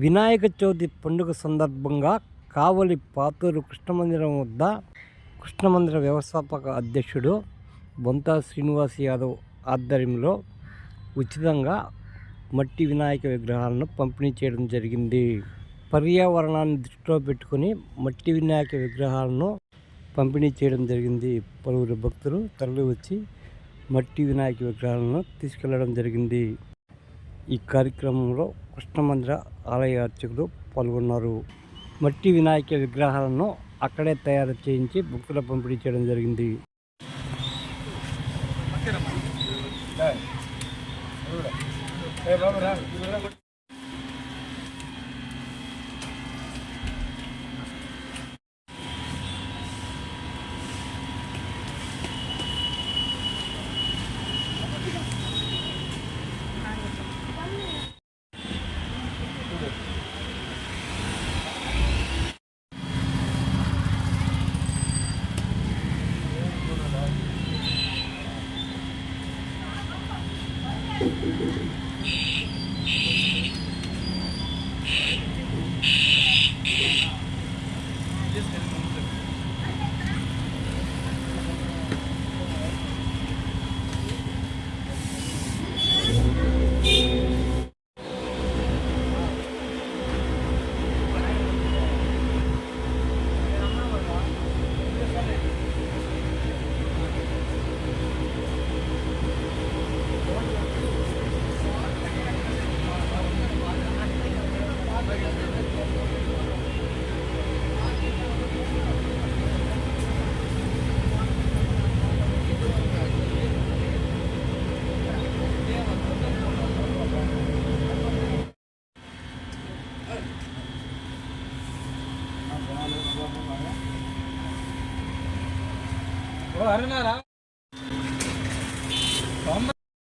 వినాయక చవితి పండుగ సందర్భంగా కావలి పాతూరు కృష్ణమందిరం వద్ద కృష్ణమందిర వ్యవస్థాపక అధ్యక్షుడు బొంతా శ్రీనివాస్ యాదవ్ ఆధ్వర్యంలో ఉచితంగా మట్టి వినాయక విగ్రహాలను పంపిణీ చేయడం జరిగింది. పర్యావరణాన్ని దృష్టిలో పెట్టుకుని మట్టి వినాయక విగ్రహాలను పంపిణీ చేయడం జరిగింది. పలువురు భక్తులు తరలి వచ్చి మట్టి వినాయక విగ్రహాలను తీసుకెళ్లడం జరిగింది. ఈ కార్యక్రమంలో కృష్ణమందిర ఆలయ అర్చకులు పాల్గొన్నారు. మట్టి వినాయక విగ్రహాలను అక్కడే తయారు చేయించి భక్తుల పంపిణీ చేయడం జరిగింది. అరుణారా